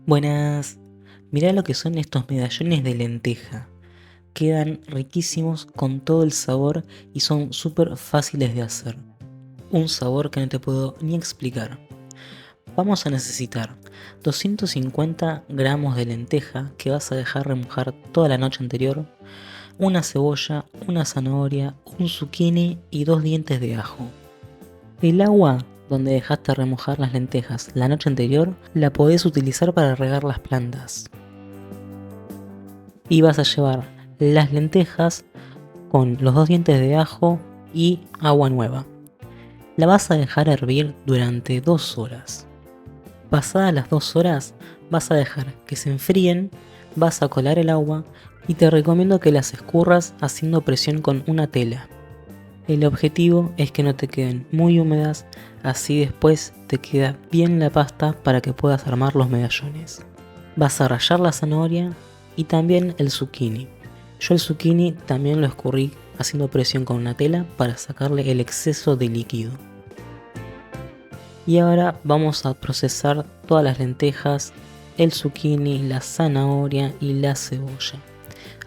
Buenas, mirá lo que son estos medallones de lenteja. Quedan riquísimos con todo el sabor y son súper fáciles de hacer. Un sabor que no te puedo ni explicar. Vamos a necesitar 250 gramos de lenteja que vas a dejar remojar toda la noche anterior, una cebolla, una zanahoria, un zucchini y 2 dientes de ajo. El agua donde dejaste remojar las lentejas la noche anterior la podés utilizar para regar las plantas. Y vas a llevar las lentejas con los 2 dientes de ajo y agua nueva. La vas a dejar hervir durante 2 horas. Pasadas las 2 horas vas a dejar que se enfríen, vas a colar el agua y te recomiendo que las escurras haciendo presión con una tela. El objetivo es que no te queden muy húmedas, así después te queda bien la pasta para que puedas armar los medallones. Vas a rallar la zanahoria y también el zucchini. Yo el zucchini también lo escurrí haciendo presión con una tela para sacarle el exceso de líquido. Y ahora vamos a procesar todas las lentejas, el zucchini, la zanahoria y la cebolla.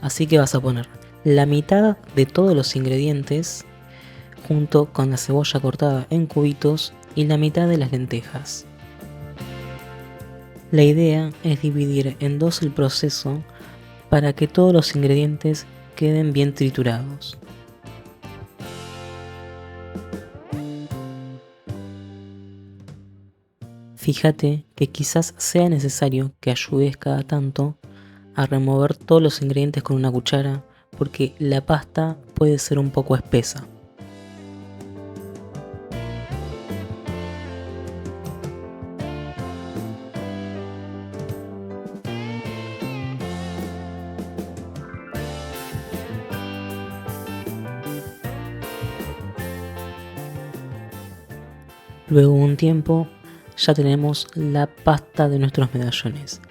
Así que vas a poner la mitad de todos los ingredientes junto con la cebolla cortada en cubitos y la mitad de las lentejas. La idea es dividir en dos el proceso para que todos los ingredientes queden bien triturados. Fíjate que quizás sea necesario que ayudes cada tanto a remover todos los ingredientes con una cuchara porque la pasta puede ser un poco espesa. Luego de un tiempo ya tenemos la pasta de nuestros medallones.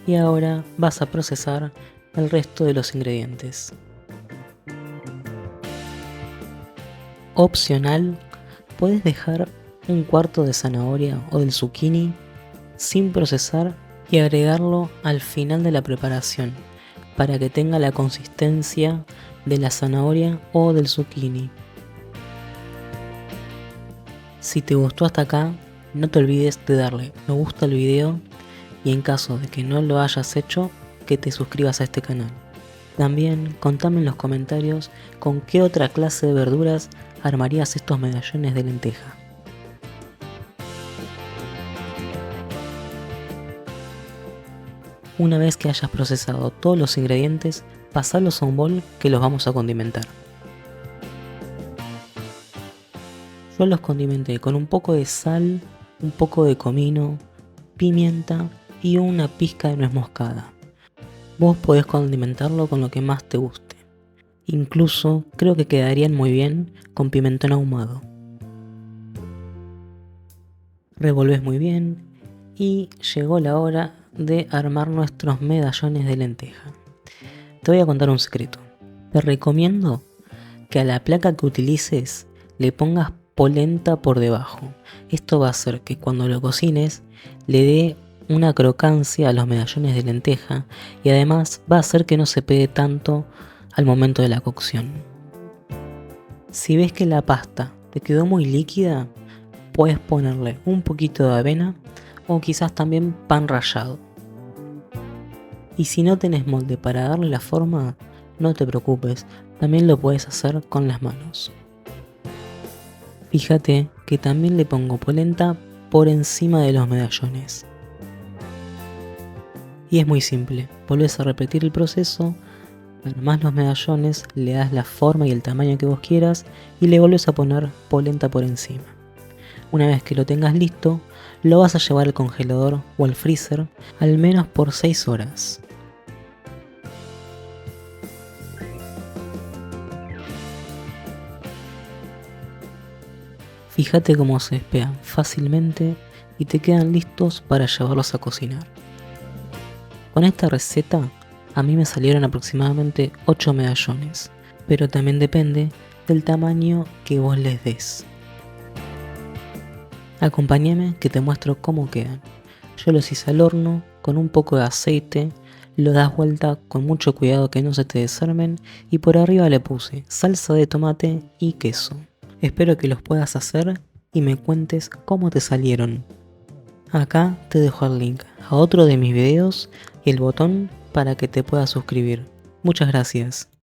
Y ahora vas a procesar el resto de los ingredientes. Opcional, puedes dejar un cuarto de zanahoria o del zucchini sin procesar y agregarlo al final de la preparación para que tenga la consistencia de la zanahoria o del zucchini. Si te gustó hasta acá, no te olvides de darle me gusta al video y en caso de que no lo hayas hecho, que te suscribas a este canal. También contame en los comentarios con qué otra clase de verduras armarías estos medallones de lenteja. Una vez que hayas procesado todos los ingredientes, pasalos a un bol que los vamos a condimentar. Yo los condimenté con un poco de sal, un poco de comino, pimienta y una pizca de nuez moscada. Vos podés condimentarlo con lo que más te guste. Incluso creo que quedarían muy bien con pimentón ahumado. Revolvés muy bien y llegó la hora de armar nuestros medallones de lenteja. Te voy a contar un secreto. Te recomiendo que a la placa que utilices le pongas polenta por debajo. Esto va a hacer que cuando lo cocines le dé una crocancia a los medallones de lenteja y además va a hacer que no se pegue tanto al momento de la cocción. Si ves que la pasta te quedó muy líquida, puedes ponerle un poquito de avena o quizás también pan rallado. Y si no tenés molde para darle la forma, no te preocupes, también lo puedes hacer con las manos. Fíjate que también le pongo polenta por encima de los medallones. Y es muy simple, volvés a repetir el proceso, armás los medallones, le das la forma y el tamaño que vos quieras y le volvés a poner polenta por encima. Una vez que lo tengas listo, lo vas a llevar al congelador o al freezer al menos por 6 horas. Fíjate cómo se despegan fácilmente y te quedan listos para llevarlos a cocinar. Con esta receta a mí me salieron aproximadamente 8 medallones. pero también depende del tamaño que vos les des. Acompáñame que te muestro cómo quedan. Yo los hice al horno con un poco de aceite, lo das vuelta con mucho cuidado que no se te desarmen y por arriba le puse salsa de tomate y queso. Espero que los puedas hacer y me cuentes cómo te salieron. Acá te dejo el link a otro de mis videos y el botón para que te puedas suscribir. Muchas gracias.